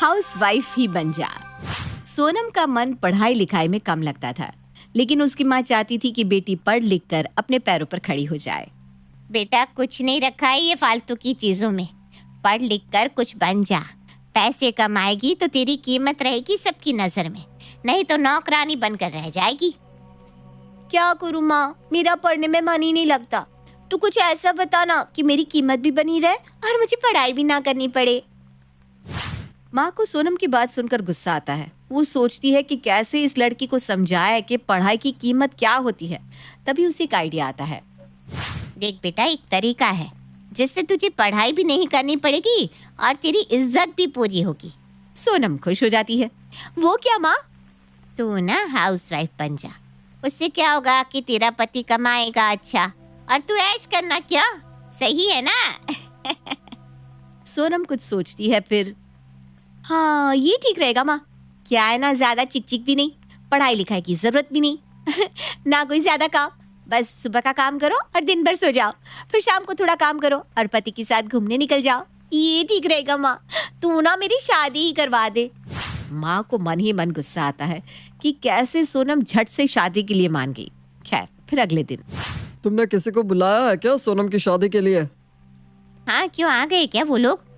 Housewife ही बन जा। सोनम का मन पढ़ाई लिखाई में कम लगता था, लेकिन उसकी माँ चाहती थी कि बेटी पढ़ लिख कर अपने पैरों पर खड़ी हो जाए। बेटा कुछ नहीं रखा है ये फालतू की चीजों में, पढ़ लिख कर कुछ बन जा। पैसे कमाएगी तो तेरी कीमत रहेगी सबकी नजर में, नहीं तो नौकरानी बनकर रह जाएगी। क्या करूँ माँ, मेरा पढ़ने में मन ही नहीं लगता। तू कुछ ऐसा बता ना कि मेरी कीमत भी बनी रहे और मुझे पढ़ाई भी ना करनी पड़े। माँ को सोनम की बात सुनकर गुस्सा आता है। वो सोचती है कि कैसे इस लड़की को समझाए कि पढ़ाई की कीमत क्या होती है। तभी उसे एक आइडिया आता है। देख बेटा, एक तरीका है जिससे तुझे पढ़ाई भी नहीं करनी पड़ेगी और तेरी इज्जत भी पूरी होगी। सोनम खुश हो जाती है। वो क्या माँ? तू ना हाउसवाइफ बन जा। उससे क्या होगा कि तेरा पति कमाएगा अच्छा और तू ऐश करना। क्या सही है ना? सोनम कुछ सोचती है, फिर हाँ ये ठीक रहेगा माँ। क्या है ना, ज्यादा चिक चिक भी नहीं, पढ़ाई लिखाई की जरूरत भी नहीं ना कोई ज्यादा काम। बस सुबह का काम करो और दिन भर सो जाओ, फिर शाम को थोड़ा काम करो और पति के साथ घूमने निकल जाओ। ये ठीक रहेगा माँ। तू ना मेरी शादी ही करवा दे। माँ को मन ही मन गुस्सा आता है कि कैसे सोनम झट से शादी के लिए मान गई। खैर, फिर अगले दिन। तुमने किसी को बुलाया है क्या सोनम की शादी के लिए? हाँ, क्यों आ गए क्या वो लोग?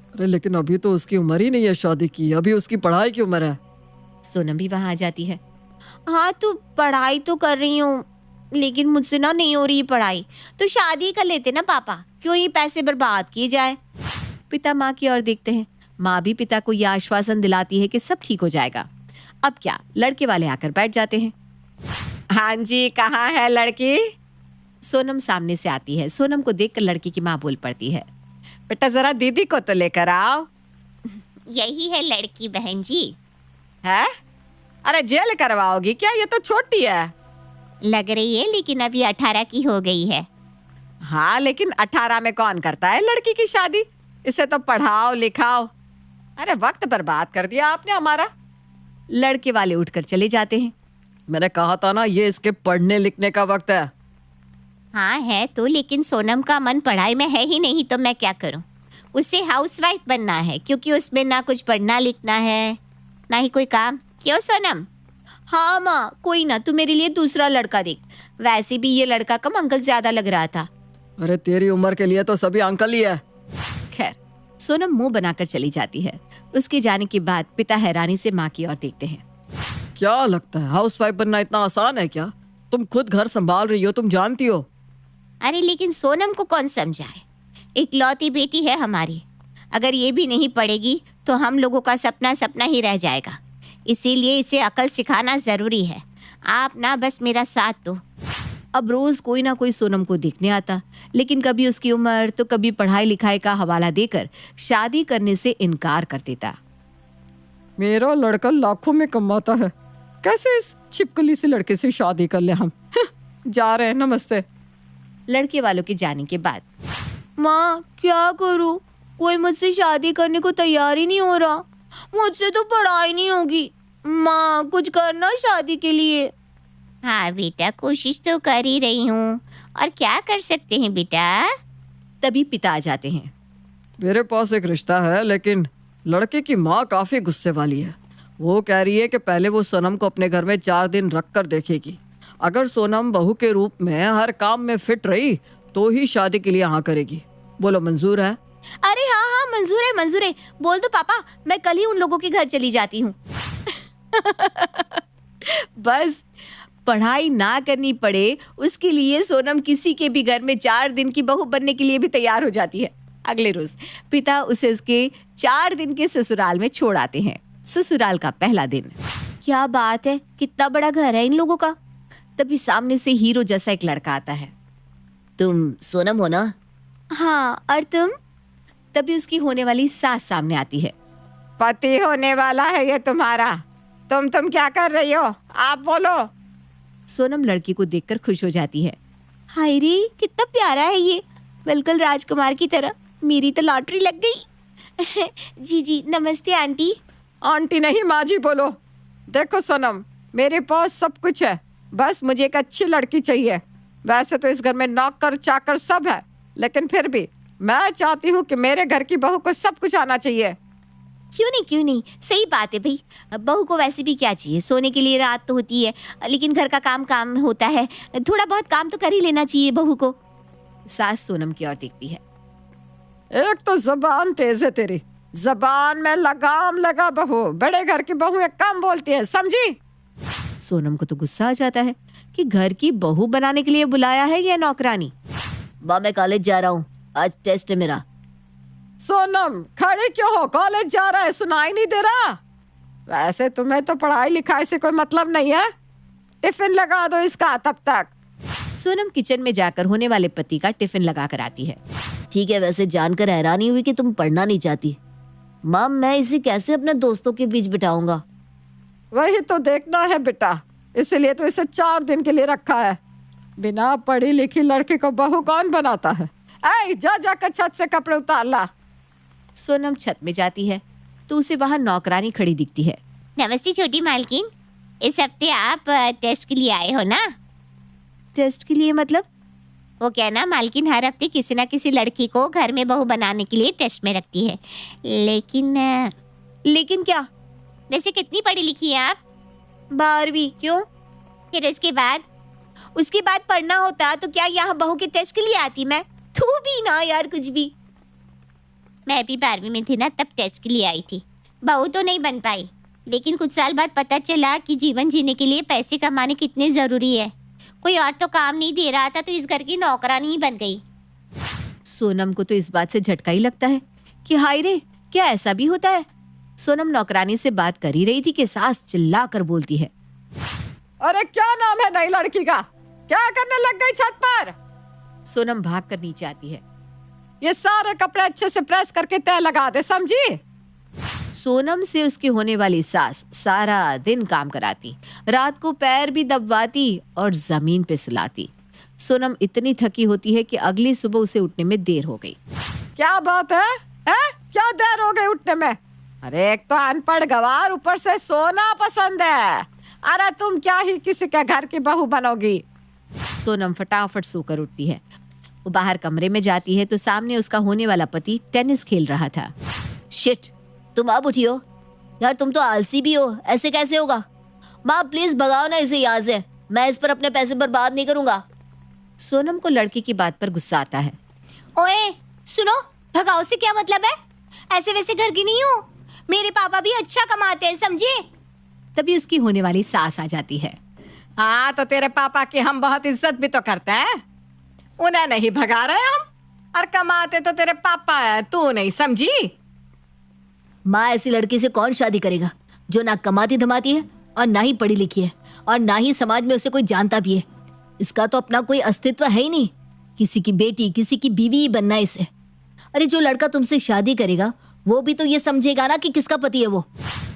अरे लेकिन अभी तो उसकी उम्र ही नहीं है शादी की, अभी उसकी पढ़ाई की उम्र है। सोनम भी वहां आ जाती है। हाँ तो पढ़ाई तो कर रही हूँ, लेकिन मुझसे ना नहीं हो रही पढ़ाई। तो शादी कर लेते ना पापा, क्यों ही पैसे बर्बाद किए जाए। पिता माँ की ओर देखते हैं। माँ भी पिता को यह आश्वासन दिलाती है कि सब ठीक हो जाएगा। अब क्या, लड़के वाले आकर बैठ जाते हैं। हाँ जी, कहाँ है लड़की? सोनम सामने से आती है। सोनम को देखकर लड़की की माँ बोल पड़ती है, बेटा जरा दीदी को तो लेकर आओ। यही है लड़की बहन जी। है? अरे जेल करवाओगी क्या? ये तो छोटी है। लग रही है, लेकिन अभी 18 की हो गई है। हाँ, लेकिन 18 में कौन करता है लड़की की शादी? इसे तो पढ़ाओ लिखाओ। अरे वक्त बर्बाद कर दिया आपने हमारा। लड़के वाले उठकर चले जाते हैं। मैंने कहा था ना, ये इसके पढ़ने लिखने का वक्त है। हाँ है तो, लेकिन सोनम का मन पढ़ाई में है ही नहीं, तो मैं क्या करूं? उसे हाउसवाइफ बनना है, क्योंकि उसमें ना कुछ पढ़ना लिखना है ना ही कोई काम। क्यों सोनम? हाँ माँ, कोई ना, तू मेरे लिए दूसरा लड़का देख। वैसे भी ये लड़का कम अंकल ज्यादा लग रहा था। अरे तेरी उम्र के लिए तो सभी अंकल ही है। खैर, सोनम मुंह बनाकर चली जाती है। उसके जाने के बाद पिता हैरानी से माँ की ओर देखते हैं। क्या लगता है हाउसवाइफ बनना इतना आसान है क्या? तुम खुद घर संभाल रही हो, तुम जानती हो। अरे लेकिन सोनम को कौन समझाए? इकलौती बेटी है हमारी। अगर ये भी नहीं पढ़ेगी तो हम लोगों का सपना सपना ही रह जाएगा। इसीलिए इसे अकल सिखाना जरूरी है। आप ना बस मेरा साथ दो। अब रोज कोई ना कोई सोनम को देखने आता, लेकिन कभी उसकी उम्र तो कभी पढ़ाई लिखाई का हवाला देकर शादी करने से इनकार कर देता। मेरा लड़का लाखों में कमाता है, कैसे इस छिपकली से लड़के से शादी कर ले हम? जा रहे हैं, नमस्ते। लड़के वालों के जाने के बाद, माँ क्या करूं? कोई मुझसे शादी करने को तैयार ही नहीं हो रहा। मुझसे तो पढ़ाई नहीं होगी। माँ कुछ करना शादी के लिए। हाँ बेटा, कोशिश तो कर ही रही हूँ, और क्या कर सकते हैं बेटा? तभी पिता आ जाते हैं। मेरे पास एक रिश्ता है, लेकिन लड़के की माँ काफी गुस्से वाली है। वो कह रही है कि पहले वो सोनम को अपने घर में 4 दिन रख कर देखेगी। अगर सोनम बहू के रूप में हर काम में फिट रही तो ही शादी के लिए हाँ करेगी। बोलो मंजूर है? अरे हाँ हाँ, मंजूर है मंजूर है। बोल दो पापा, मैं कल ही उन लोगों के घर चली जाती हूँ। बस पढ़ाई ना करनी पड़े उसके लिए सोनम किसी के भी घर में 4 दिन की बहू बनने के लिए भी तैयार हो जाती है। अगले रोज पिता उसे उसके 4 दिन के ससुराल में छोड़ आते हैं। ससुराल का पहला दिन। क्या बात है, कितना बड़ा घर है इन लोगों का। तभी सामने से हीरो जैसा एक लड़का आता है। तुम सोनम हो ना? हाँ, और तुम? तभी उसकी होने वाली सास सामने आती है। पति होने वाला है ये तुम्हारा। तुम क्या कर रही हो? आप बोलो। सोनम लड़की को देखकर खुश हो जाती है। हाय रे, कितना प्यारा है ये, बिल्कुल राजकुमार की तरह। मेरी तो लॉटरी लग गई। जी जी, नमस्ते आंटी। आंटी नहीं, माँ जी बोलो। देखो सोनम, मेरे पास सब कुछ है, बस मुझे एक अच्छी लड़की चाहिए। वैसे तो इस घर में नौकर चाकर सब है, लेकिन फिर भी मैं चाहती हूँ कि मेरे घर की बहू को सब कुछ आना चाहिए। क्यों नहीं, सही बात है भाई। बहू को वैसे भी क्या चाहिए, सोने के लिए रात तो होती है, लेकिन घर का काम होता है, थोड़ा बहुत काम तो कर ही लेना चाहिए बहू को। सास सोनम की ओर देखती है। एक तो जबान तेज है तेरी, जबान में लगाम लगा बहू, बड़े घर की बहू एक कम बोलती है, समझी? सोनम को तो गुस्सा आ जाता है कि घर की बहू बनाने के लिए बुलाया है या नौकरानी। माँ मैं कॉलेज जा रहा हूँ, आज टेस्ट है मेरा। सोनम खड़ी क्यों हो, कॉलेज जा रहा है, सुनाई नहीं दे रहा? वैसे तुम्हें तो पढ़ाई लिखाई से कोई मतलब नहीं है, टिफिन लगा दो इसका तब तक। सोनम किचन में जाकर होने वाले पति का टिफिन लगा कर आती है। ठीक है, वैसे जानकर हैरानी हुई कि तुम पढ़ना नहीं चाहती। माँ मैं इसे कैसे अपने दोस्तों के बीच बिठाऊंगा? वही तो देखना है बेटा, इसलिए तो इसे 4 दिन के लिए रखा है। बिना पढ़ी लिखी लड़की को बहू कौन बनाता है? ऐ जा जाकर छत से कपड़े उतार ला। सोनम छत में जाती है तो उसे वहां नौकरानी खड़ी दिखती है। नमस्ते छोटी मालकिन, इस हफ्ते आप टेस्ट के लिए आए हो ना? टेस्ट के लिए मतलब? वो क्या ना मालकिन हर हफ्ते किसी ना किसी लड़की को घर में बहू बनाने के लिए टेस्ट में रखती है। लेकिन क्या? वैसे कितनी पढ़ी लिखी है आप? 12वीं। क्यों? फिर उसके बाद पढ़ना होता तो क्या यहाँ बहू के टेस्ट के लिए आती मैं? तू भी ना यार कुछ भी। मैं भी 12वीं में थी ना, तब टेस्ट के लिए आई थी। बहू तो नहीं बन पाई, लेकिन कुछ साल बाद पता चला कि जीवन जीने के लिए पैसे कमाने कितने जरूरी है। कोई और तो काम नहीं दे रहा था तो इस घर की नौकरानी ही बन गई। सोनम को तो इस बात से झटका ही लगता है कि हाय रे, क्या ऐसा भी होता है? सोनम नौकरानी से बात कर ही रही थी कि सास चिल्ला कर बोलती है। अरे क्या नाम है नई लड़की का, क्या करने लग गई छत पर? सोनम भाग कर नीचे आती है। ये सारे कपड़े अच्छे से प्रेस करके तय लगा दे, समझी? सोनम से उसकी होने वाली सास सारा दिन काम कराती, रात को पैर भी दबवाती और जमीन पे सुलाती। सोनम इतनी थकी होती है कि अगली सुबह उसे उठने में देर हो गई। क्या बात है? क्या देर हो गई उठने में? अरे एक तो अनपढ़ गवार, ऊपर से सोना पसंद है। अरे तुम क्या ही किसी के घर की बहू बनोगी? सोनम फटाफट सोकर उठती है। वो बाहर कमरे में जाती है तो सामने उसका होने वाला पति टेनिस खेल रहा था। शिट, तुम अब उठी हो यार, तुम तो आलसी भी हो, ऐसे कैसे होगा? माँ प्लीज भगाओ ना इसे यहाँ से, मैं इस पर अपने पैसे बर्बाद नहीं करूंगा। सोनम को लड़की की बात पर गुस्सा आता है। ओए सुनो, भगाओ से क्या मतलब है? ऐसे वैसे घर की नहीं हूँ, मेरे पापा भी अच्छा कमाते हैं, समझे? तभी उसकी होने वाली सास आ जाती है। हाँ तो तेरे पापा की हम बहुत इज्जत भी तो करते हैं, उन्हें नहीं भगा रहे हम, और कमाते तो तेरे पापा है, तू नहीं समझी? माँ ऐसी लड़की से कौन शादी करेगा जो ना कमाती धमाती है और ना ही पढ़ी लिखी है और ना ही समाज में उसे कोई जानता भी है। इसका तो अपना कोई अस्तित्व है ही नहीं, किसी की बेटी किसी की बीवी ही बनना है इसे। अरे जो लड़का तुमसे शादी करेगा वो भी तो ये समझेगा ना कि किसका पति है वो।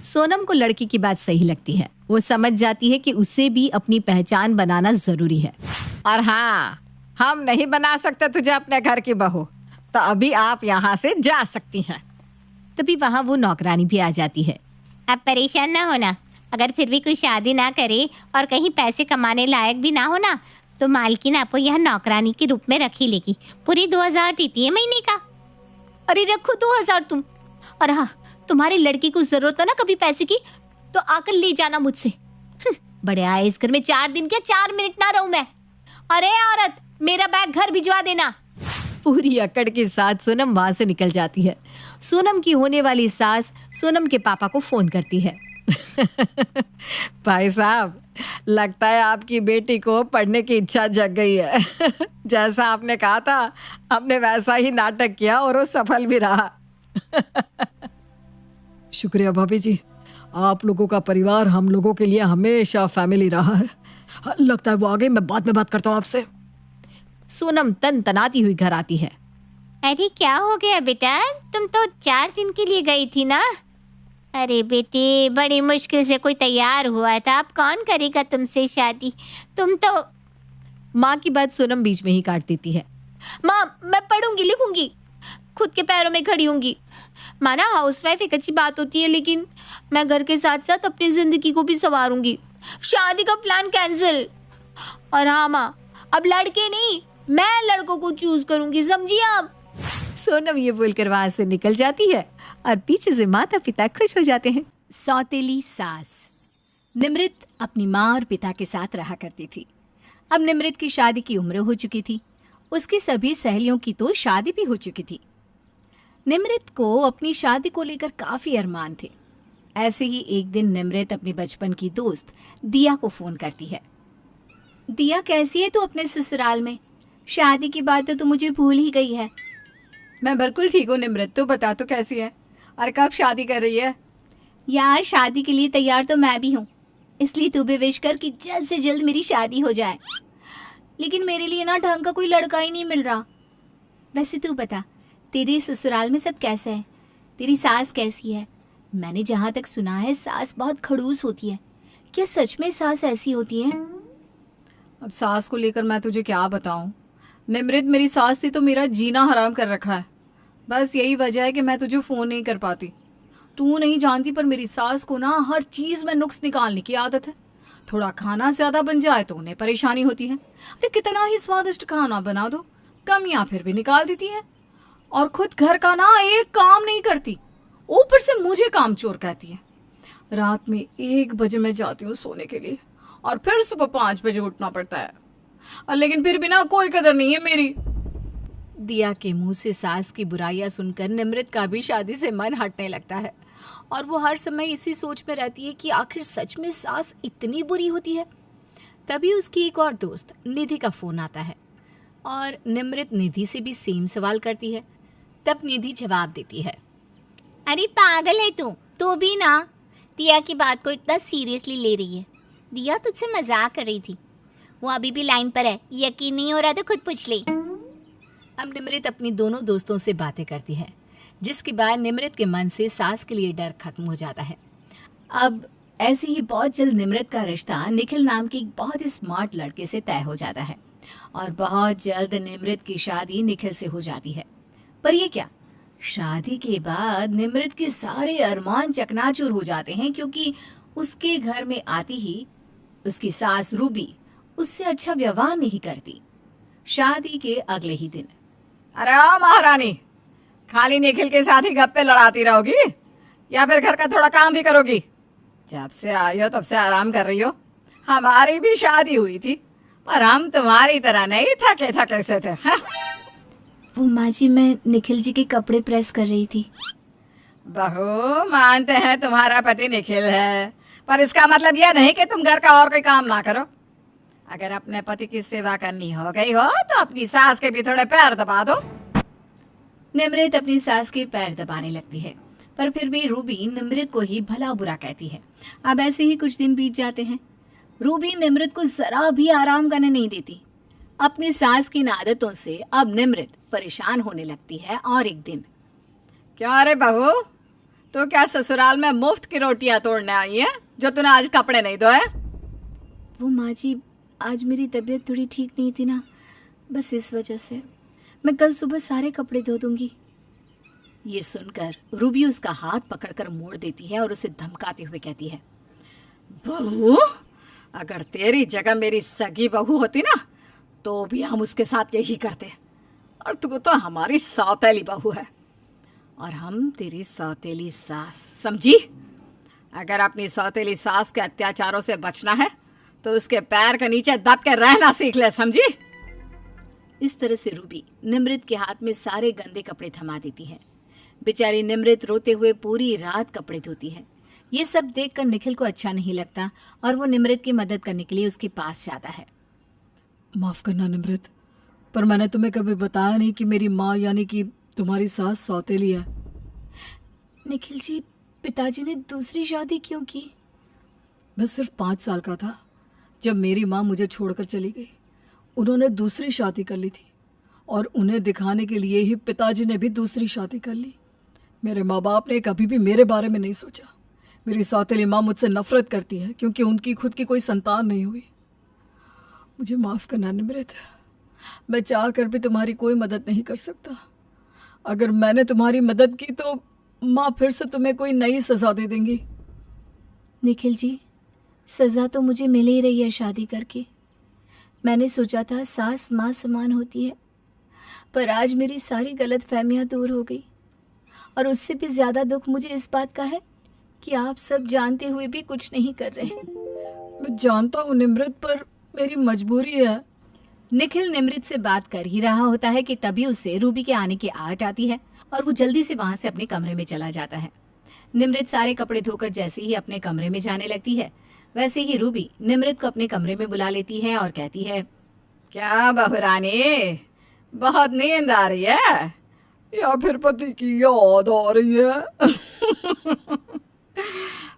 सोनम को लड़की की बात सही लगती है। वो समझ जाती है कि उसे भी अपनी पहचान बनाना जरूरी है। और हाँ, हम नहीं बना सकते तुझे अपने घर की बहू, तो अभी आप यहाँ से जा सकती हैं। तभी वहाँ वो नौकरानी भी आ जाती है। आप परेशान ना होना, अगर फिर भी कोई शादी ना करे और कहीं पैसे कमाने लायक भी ना हो ना, तो मालकिन आपको यहाँ नौकरानी के रूप में रख ही लेगी। पूरी 2000 देती है महीने का। अरे रखो 2000 तुम। और हाँ, तुम्हारी लड़की को जरूरत हो ना कभी पैसे की तो आकर ले जाना मुझसे। बड़े आए इस घर में 4 दिन क्या 4 मिनट ना रहूं मैं। अरे औरत, मेरा बैग घर भिजवा देना। पूरी अकड़ के साथ सोनम वहां से निकल जाती है। सोनम की होने वाली सास सोनम के पापा को फोन करती है। भाई साहब, लगता है आपकी बेटी को पढ़ने की इच्छा जग गई है। जैसा आपने कहा था हमने वैसा ही नाटक किया और वो सफल भी रहा। शुक्रिया भाभी जी, आप लोगों का परिवार हम लोगों के लिए हमेशा फैमिली रहा है। लगता है वो आ गई, मैं बाद में बात करता हूँ आपसे। सोनम तनाती हुई घर आती है। अरे क्या हो गया बेटा, तुम तो 4 दिन के लिए गई थी ना? अरे बेटे, बड़ी मुश्किल से कोई तैयार हुआ था, अब कौन करेगा तुमसे शादी? तुम तो। माँ की बात सोनम बीच में ही काट देती है। माँ मैं पढ़ूंगी लिखूंगी, खुद के पैरों में खड़ी होंगी। माँ ना हाउसवाइफ एक अच्छी बात होती है, लेकिन मैं घर के साथ साथ अपनी जिंदगी को भी संवारूंगी। शादी का प्लान कैंसिल। और हाँ माँ, अब लड़के नहीं, मैं लड़कों को चूज करूंगी, समझिए आप? सोनम ये बोलकर वहां से निकल जाती है और पीछे से माता पिता खुश हो जाते हैं। सौतेली सास। निमृत अपनी माँ और पिता के साथ रहा करती थी। अब निमृत की शादी की उम्र हो चुकी थी। उसकी सभी सहेलियों की तो शादी भी हो चुकी थी। निमृत को अपनी शादी को लेकर काफी अरमान थे। ऐसे ही एक दिन निमृत अपनी बचपन की दोस्त दिया को फोन करती है। दिया, कैसी है तू अपने ससुराल में? शादी की बात तो तू मुझे भूल ही गई है। मैं बिल्कुल ठीक हूँ निमृत, तू बता तू कैसी है और कब शादी कर रही है? यार, शादी के लिए तैयार तो मैं भी हूँ, इसलिए तू भी विश कर कि जल्द से जल्द मेरी शादी हो जाए। लेकिन मेरे लिए ना ढंग का कोई लड़का ही नहीं मिल रहा। वैसे तू बता, तेरे ससुराल में सब कैसे है? तेरी सास कैसी है? मैंने जहाँ तक सुना है सास बहुत खड़ूस होती है। क्या सच में सास ऐसी होती है? अब सास को लेकर मैं तुझे क्या बताऊं निमृत, मेरी सास थी तो मेरा जीना हराम कर रखा है। बस यही वजह है कि मैं तुझे फ़ोन नहीं कर पाती। तू नहीं जानती पर मेरी सास को ना हर चीज़ में नुक्स निकालने की आदत है। थोड़ा खाना ज़्यादा बन जाए तो उन्हें परेशानी होती है। अरे कितना ही स्वादिष्ट खाना बना दो, कमियां फिर भी निकाल देती है। और खुद घर का ना एक काम नहीं करती, ऊपर से मुझे काम चोर कहती है। रात में 1 बजे मैं जाती हूँ सोने के लिए और फिर सुबह 5 बजे उठना पड़ता है। और लेकिन फिर भी ना कोई कदर नहीं है मेरी। दिया के मुंह से सास की बुराइयां सुनकर निमृत का भी शादी से मन हटने लगता है और वो हर समय इसी सोच में रहती है कि आखिर सच में सास इतनी बुरी होती है। तभी उसकी एक और दोस्त निधि का फोन आता है और निमृत निधि से भी सेम सवाल करती है। तब निधि जवाब देती है, अरे पागल है तू भी ना दिया की बात को इतना सीरियसली ले रही है। दिया तुझसे मजाक कर रही थी, वो अभी भी लाइन पर है। यकीन नहीं हो रहा तो खुद पूछ ले। अब निमृत अपनी दोनों दोस्तों से बातें करती है, जिसके बाद निमृत के मन से सास के लिए डर खत्म हो जाता है। अब ऐसे ही बहुत जल्द निमृत का रिश्ता निखिल नाम के एक बहुत ही स्मार्ट लड़के से तय हो जाता है और बहुत जल्द निमृत की शादी निखिल से हो जाती है। पर ये क्या, शादी के बाद निमृत के सारे अरमान चकनाचूर हो जाते हैं, क्योंकि उसके घर में आती ही उसकी सास रूबी उससे अच्छा व्यवहार नहीं करती। शादी के अगले ही दिन, अरे महारानी, खाली निखिल के साथ ही गप्पे लड़ाती रहोगी या फिर घर का थोड़ा काम भी करोगी? जब से आई हो तब से आराम कर रही हो। हमारी भी शादी हुई थी पर हम तुम्हारी तरह नहीं थके से थे। हाँ? वो माँ जी, मैं निखिल जी के कपड़े प्रेस कर रही थी। बहू, मानते हैं तुम्हारा पति निखिल है, पर इसका मतलब यह नहीं कि तुम घर का और कोई काम ना करो। अगर अपने पति की सेवा करनी हो गई हो तो अपनी सास के भी थोड़े पैर दबा दो। निमृत अपनी सास के पैर दबाने लगती है, पर फिर भी रूबी निमृत को ही भला बुरा कहती है। अब ऐसे ही कुछ दिन बीत जाते हैं। रूबी निमृत को जरा भी आराम करने नहीं देती। अपनी सास की इन आदतों से अब निमृत परेशान होने लगती है और एक दिन, क्या रे बहू, तो क्या ससुराल में मुफ्त की रोटियां तोड़ने आई है जो तूने आज कपड़े नहीं धोए? वो माँ जी, आज मेरी तबीयत थोड़ी ठीक नहीं थी ना, बस इस वजह से। मैं कल सुबह सारे कपड़े धो दूंगी। ये सुनकर रूबी उसका हाथ पकड़कर मोड़ देती है और उसे धमकाते हुए कहती है, बहू, अगर तेरी जगह मेरी सगी बहू होती ना तो भी हम उसके साथ यही करते। और तू तो हमारी सौतेली बहू है और हम तेरी सौतेली सास, समझी? अगर अपनी सौतेली सास के अत्याचारों से बचना है तो उसके पैर के नीचे दब के रहना सीख ले, समझी? इस तरह से रूबी निमृत के हाथ में सारे गंदे कपड़े थमा देती है। बेचारी निमृत रोते हुए पूरी रात कपड़े धोती है। ये सब देखकर निखिल को अच्छा नहीं लगता और वो निमृत की मदद करने के लिए उसके पास जाता है। माफ करना निमृत, पर मैंने तुम्हें कभी बताया नहीं कि मेरी माँ यानी कि तुम्हारी सास सौतेली है। निखिल जी, पिताजी ने दूसरी शादी क्यों की? मैं सिर्फ 5 साल का था जब मेरी माँ मुझे छोड़कर चली गई। उन्होंने दूसरी शादी कर ली थी और उन्हें दिखाने के लिए ही पिताजी ने भी दूसरी शादी कर ली। मेरे माँ बाप ने कभी भी मेरे बारे में नहीं सोचा। मेरी सौतेली माँ मुझसे नफरत करती है क्योंकि उनकी खुद की कोई संतान नहीं हुई। मुझे माफ़ करना निमृत, मैं चाह कर भी तुम्हारी कोई मदद नहीं कर सकता। अगर मैंने तुम्हारी मदद की तो माँ फिर से तुम्हें कोई नई सज़ा दे देंगी। निखिल जी, सज़ा तो मुझे मिल ही रही है शादी करके। मैंने सोचा था सास माँ समान होती है, पर आज मेरी सारी गलतफहमियां दूर हो गई और उससे भी ज्यादा दुख मुझे इस बात का है कि आप सब जानते हुए भी कुछ नहीं कर रहे। मैं जानता हूँ निम्रत, पर मेरी मजबूरी है। निखिल निम्रत से बात कर ही रहा होता है कि तभी उसे रूबी के आने की आहट आती है और वो जल्दी से वहां से अपने कमरे में चला जाता है। निम्रत सारे कपड़े धोकर जैसे ही अपने कमरे में जाने लगती है, वैसे ही रूबी निम्रत को अपने कमरे में बुला लेती है और कहती है, क्या बहुरानी, बहुत नींद आ रही है या फिर पति की याद आ रही है?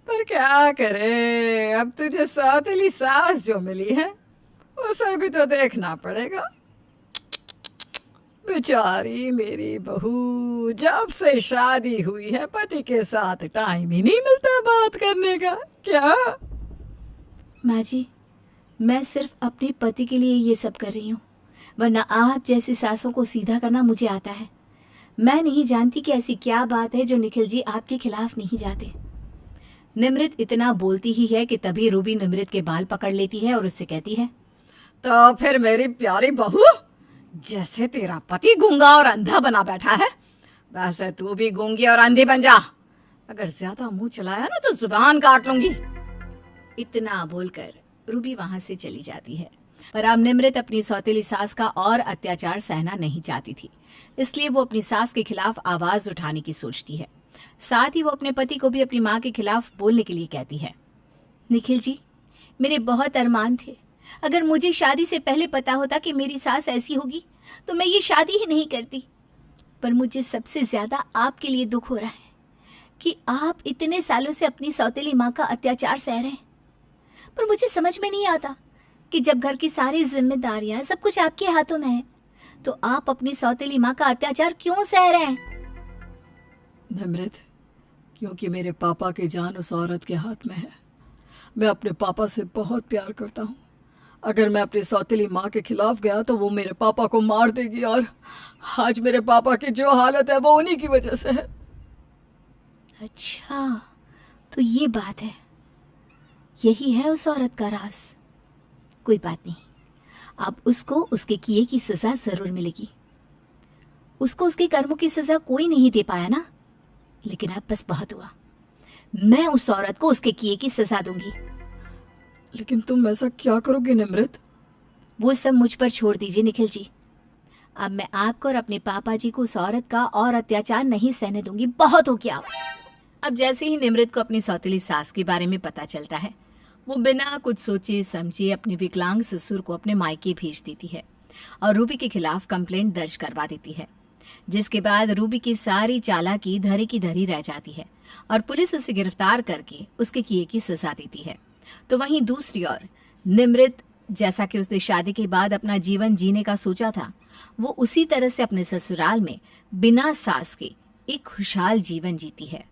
पर क्या करे, अब तुझे सौतेली सास जो मिली है उसे भी तो देखना पड़ेगा। बेचारी मेरी बहू, जब से शादी हुई है पति के साथ टाइम ही नहीं मिलता बात करने का। क्या माँ जी, मैं सिर्फ अपने पति के लिए ये सब कर रही हूँ, वरना आप जैसी सासों को सीधा करना मुझे आता है। मैं नहीं जानती कि ऐसी क्या बात है जो निखिल जी आपके खिलाफ नहीं जाते। निम्रत इतना बोलती ही है कि तभी रूबी निम्रत के बाल पकड़ लेती है और उससे कहती है, तो फिर मेरी प्यारी बहू, जैसे तेरा पति गूंगा और अंधा बना बैठा है, वैसे तू भी गूंगी और अंधी बन जा। अगर ज्यादा मुंह चलाया ना तो जुबान काट लूंगी। इतना बोलकर रूबी वहां से चली जाती है। पर अब निम्रत अपनी सौतेली सास का और अत्याचार सहना नहीं चाहती थी, इसलिए वो अपनी सास के खिलाफ आवाज उठाने की सोचती है। साथ ही वो अपने पति को भी अपनी माँ के खिलाफ बोलने के लिए कहती है, निखिल जी, मेरे बहुत अरमान थे। अगर मुझे शादी से पहले पता होता कि मेरी सास ऐसी होगी तो मैं ये शादी ही नहीं करती। पर मुझे सबसे ज्यादा आपके लिए दुख हो रहा है कि आप इतने सालों से अपनी सौतेली माँ का अत्याचार सह रहे हैं। पर मुझे समझ में नहीं आता कि जब घर की सारी जिम्मेदारियां, सब कुछ आपके हाथों में है, तो आप अपनी सौतेली माँ का अत्याचार क्यों सह रहे हैं? निम्रत, क्योंकि मेरे पापा की जान उस औरत के हाथ में है। मैं अपने पापा से बहुत प्यार करता हूँ। अगर मैं अपनी सौतेली माँ के खिलाफ गया तो वो मेरे पापा को मार देगी, और आज मेरे पापा की जो हालत है वो उन्हीं की वजह से है। अच्छा, तो ये बात है, यही है उस औरत का राज। कोई बात नहीं, अब उसको उसके किए की सजा जरूर मिलेगी। उसको उसके कर्मों की सजा कोई नहीं दे पाया ना, लेकिन अब बस बहुत हुआ। मैं उस औरत को उसके किए की सजा दूंगी। लेकिन तुम ऐसा क्या करोगे निम्रत? वो सब मुझ पर छोड़ दीजिए निखिल जी। अब मैं आपको और अपने पापा जी को उस औरत का और अत्याचार नहीं सहने दूंगी। बहुत हो गया। अब जैसे ही निम्रत को अपनी सौतेली सास के बारे में पता चलता है, वो बिना कुछ सोचे समझे अपने विकलांग ससुर को अपने मायके भेज देती है और रूबी के खिलाफ कंप्लेंट दर्ज करवा देती है, जिसके बाद रूबी की सारी चालाकी धरी की धरी रह जाती है और पुलिस उसे गिरफ्तार करके उसके किए की सजा देती है। तो वहीं दूसरी ओर निम्रत, जैसा कि उसने शादी के बाद अपना जीवन जीने का सोचा था, वो उसी तरह से अपने ससुराल में बिना सास के एक खुशहाल जीवन जीती है।